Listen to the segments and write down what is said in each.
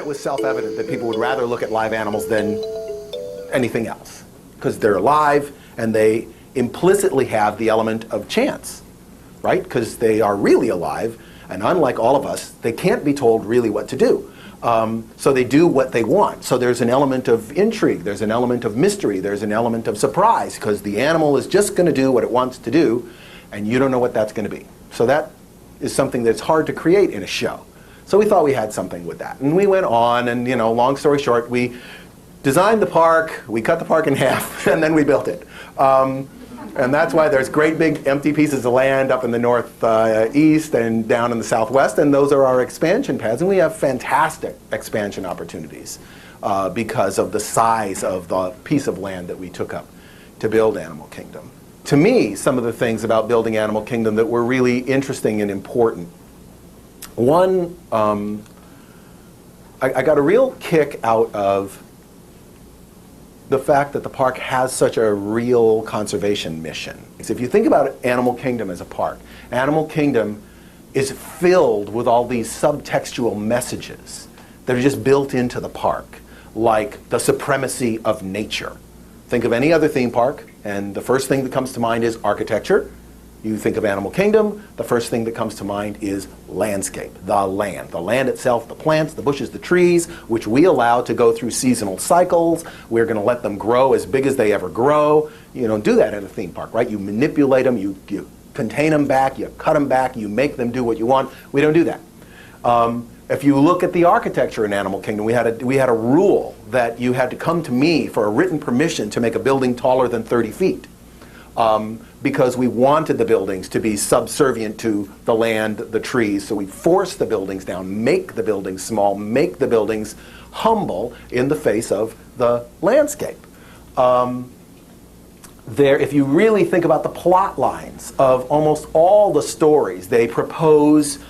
it was self-evident that people would rather look at live animals than anything else, because they're alive and they implicitly have the element of chance, right? Because they are really alive, and unlike all of us, they can't be told really what to do. So they do what they want. So there's an element of intrigue, there's an element of mystery, there's an element of surprise, because the animal is just going to do what it wants to do, and you don't know what that's going to be. So that is something that's hard to create in a show. So we thought we had something with that. And we went on, and long story short, we designed the park, we cut the park in half, and then we built it. And that's why there's great big empty pieces of land up in the northeast and down in the southwest, and those are our expansion paths. And we have fantastic expansion opportunities because of the size of the piece of land that we took up to build Animal Kingdom. To me, some of the things about building Animal Kingdom that were really interesting and important. One, I got a real kick out of the fact that the park has such a real conservation mission. If you think about Animal Kingdom as a park, Animal Kingdom is filled with all these subtextual messages that are just built into the park, like the supremacy of nature. Think of any other theme park, and the first thing that comes to mind is architecture. You think of Animal Kingdom, the first thing that comes to mind is landscape, the land itself, the plants, the bushes, the trees, which we allow to go through seasonal cycles. We're going to let them grow as big as they ever grow. You don't do that at a theme park, right? You manipulate them, you contain them back, you cut them back, you make them do what you want. We don't do that. If you look at the architecture in Animal Kingdom, we had a rule that you had to come to me for a written permission to make a building taller than 30 feet. Because we wanted the buildings to be subservient to the land, the trees. So we forced the buildings down, make the buildings small, make the buildings humble in the face of the landscape. If you really think about the plot lines of almost all the stories, they propose,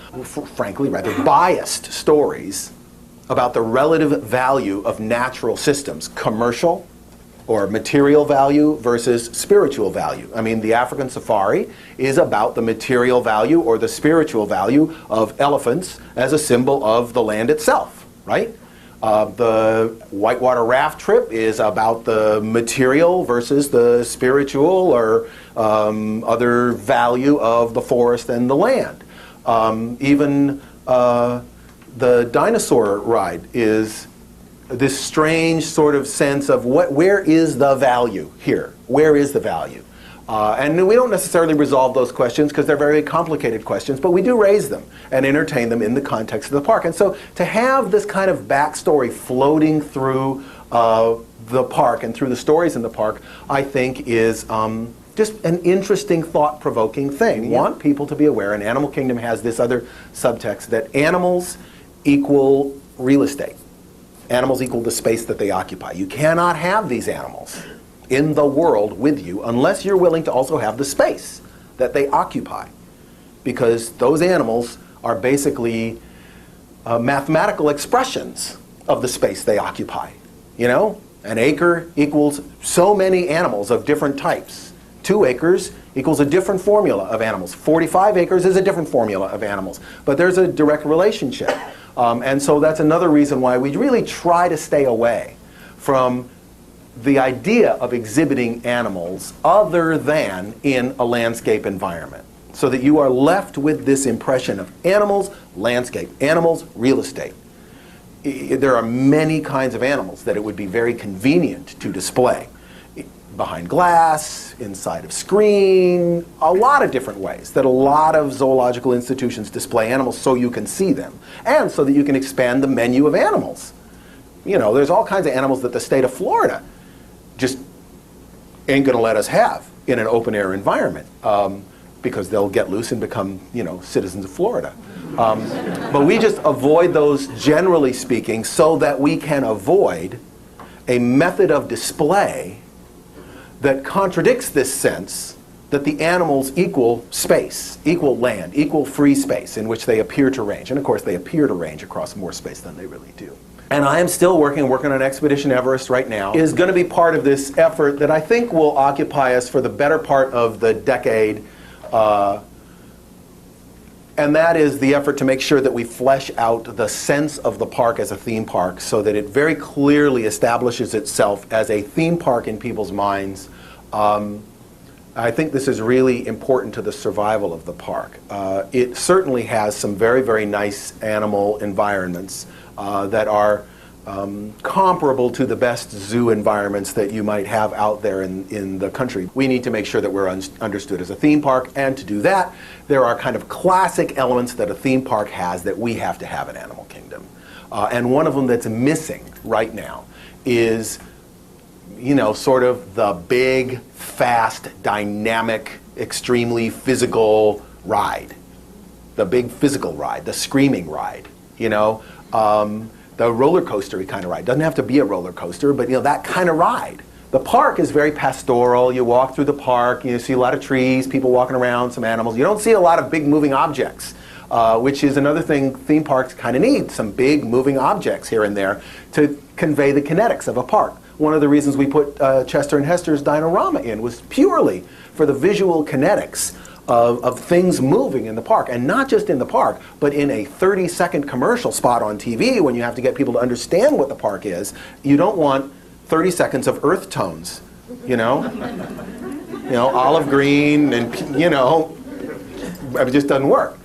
frankly, rather biased stories about the relative value of natural systems, commercial or material value versus spiritual value. I mean, the African safari is about the material value or the spiritual value of elephants as a symbol of the land itself, right? The whitewater raft trip is about the material versus the spiritual or other value of the forest and the land. Even the dinosaur ride is this strange sort of sense of where is the value here? Where is the value? And we don't necessarily resolve those questions because they're very complicated questions, but we do raise them and entertain them in the context of the park. And so to have this kind of backstory floating through the park and through the stories in the park, I think is just an interesting, thought-provoking thing. Yeah. Want people to be aware, and Animal Kingdom has this other subtext, that animals equal real estate. Animals equal the space that they occupy. You cannot have these animals in the world with you unless you're willing to also have the space that they occupy. Because those animals are basically mathematical expressions of the space they occupy. An acre equals so many animals of different types. 2 acres equals a different formula of animals. 45 acres is a different formula of animals. But there's a direct relationship. And so that's another reason why we really try to stay away from the idea of exhibiting animals other than in a landscape environment, so that you are left with this impression of animals, landscape, animals, real estate. There are many kinds of animals that it would be very convenient to display. Behind glass, inside of screen, a lot of different ways that a lot of zoological institutions display animals so you can see them, and so that you can expand the menu of animals. There's all kinds of animals that the state of Florida just ain't going to let us have in an open-air environment because they'll get loose and become, citizens of Florida. But we just avoid those, generally speaking, so that we can avoid a method of display that contradicts this sense that the animals equal space, equal land, equal free space in which they appear to range. And of course, they appear to range across more space than they really do. And I am still working on Expedition Everest right now. It is going to be part of this effort that I think will occupy us for the better part of the decade. And And that is the effort to make sure that we flesh out the sense of the park as a theme park so that it very clearly establishes itself as a theme park in people's minds. I think this is really important to the survival of the park. It certainly has some very, very nice animal environments that are comparable to the best zoo environments that you might have out there in the country. We need to make sure that we're understood as a theme park, and to do that, there are kind of classic elements that a theme park has that we have to have in Animal Kingdom. And one of them that's missing right now is, you know, sort of the big, fast, dynamic, extremely physical ride. The big physical ride, the screaming ride, you know. The roller coaster kind of ride. Doesn't have to be a roller coaster, but you know, that kind of ride. The park is very pastoral. You walk through the park, you see a lot of trees, people walking around, some animals. You don't see a lot of big moving objects, which is another thing theme parks kind of need, some big moving objects here and there to convey the kinetics of a park. One of the reasons we put Chester and Hester's Dino-Rama in was purely for the visual kinetics of things moving in the park, and not just in the park, but in a 30-second commercial spot on TV when you have to get people to understand what the park is. You don't want 30 seconds of earth tones, you know? You know, olive green and, you know, it just doesn't work.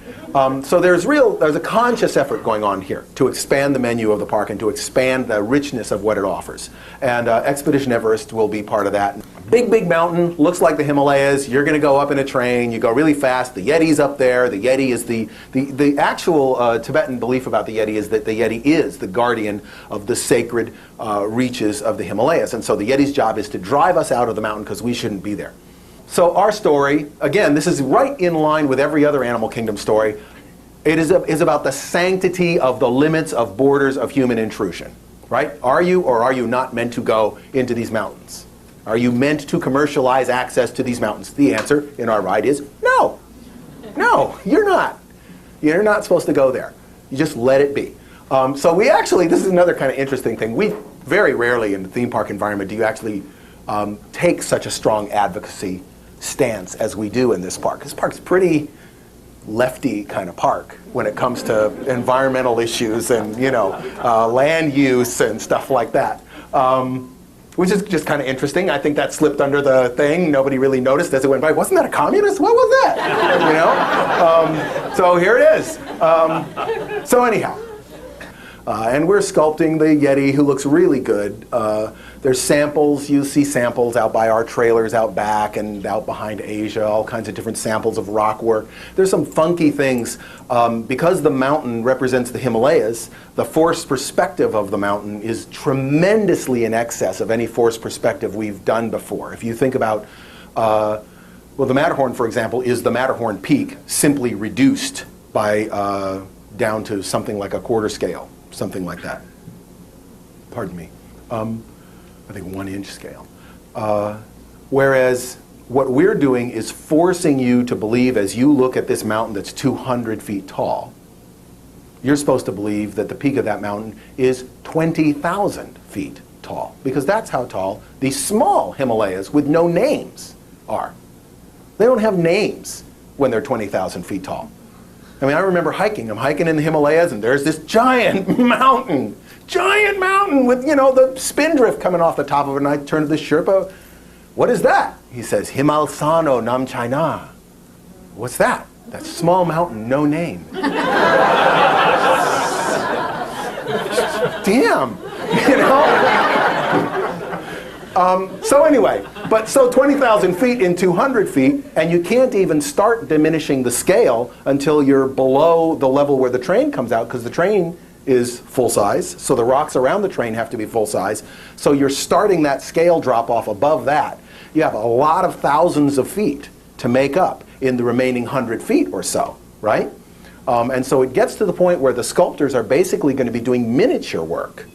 So there's a conscious effort going on here to expand the menu of the park and to expand the richness of what it offers. And Expedition Everest will be part of that. Big, big mountain, looks like the Himalayas. You're going to go up in a train. You go really fast. The Yeti's up there. The Yeti is the actual Tibetan belief about the Yeti is that the Yeti is the guardian of the sacred reaches of the Himalayas. And so the Yeti's job is to drive us out of the mountain because we shouldn't be there. So our story, again, this is right in line with every other Animal Kingdom story. It is about the sanctity of the limits of borders of human intrusion, right? Are you or are you not meant to go into these mountains? Are you meant to commercialize access to these mountains? The answer in our ride is no. No, you're not. You're not supposed to go there. You just let it be. So we actually, this is another kind of interesting thing. We very rarely in the theme park environment do you actually take such a strong advocacy stance as we do in this park. This park's pretty lefty kind of park when it comes to environmental issues and, you know, land use and stuff like that, which is just kind of interesting. I think that slipped under the thing. Nobody really noticed as it went by. Wasn't that a communist? What was that? You know? So here it is. So anyhow. And we're sculpting the Yeti, who looks really good. There's samples, you see samples out by our trailers out back and out behind Asia, all kinds of different samples of rock work. There's some funky things. Because the mountain represents the Himalayas, the force perspective of the mountain is tremendously in excess of any force perspective we've done before. If you think about, well, the Matterhorn, for example, is the Matterhorn peak simply reduced by down to something like a quarter scale. Something like that. Pardon me. I think 1 inch scale. Whereas what we're doing is forcing you to believe as you look at this mountain that's 200 feet tall, you're supposed to believe that the peak of that mountain is 20,000 feet tall. Because that's how tall these small Himalayas with no names are. They don't have names when they're 20,000 feet tall. I mean, I remember hiking. I'm hiking in the Himalayas, and there's this giant mountain with, you know, the spindrift coming off the top of it. And I turn to the Sherpa. What is that? He says, Himal Sano Nam China. What's that? That small mountain, no name. Damn, you know? So anyway, so 20,000 feet in 200 feet, and you can't even start diminishing the scale until you're below the level where the train comes out, because the train is full size, so the rocks around the train have to be full size. So you're starting that scale drop off above that. You have a lot of thousands of feet to make up in the remaining 100 feet or so, right? And so it gets to the point where the sculptors are basically going to be doing miniature work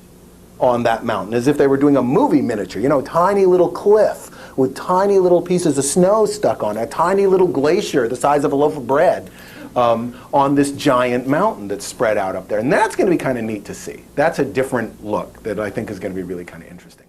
on that mountain, as if they were doing a movie miniature, you know, tiny little cliff with tiny little pieces of snow stuck on it, a tiny little glacier the size of a loaf of bread on this giant mountain that's spread out up there. And that's going to be kind of neat to see. That's a different look that I think is going to be really kind of interesting.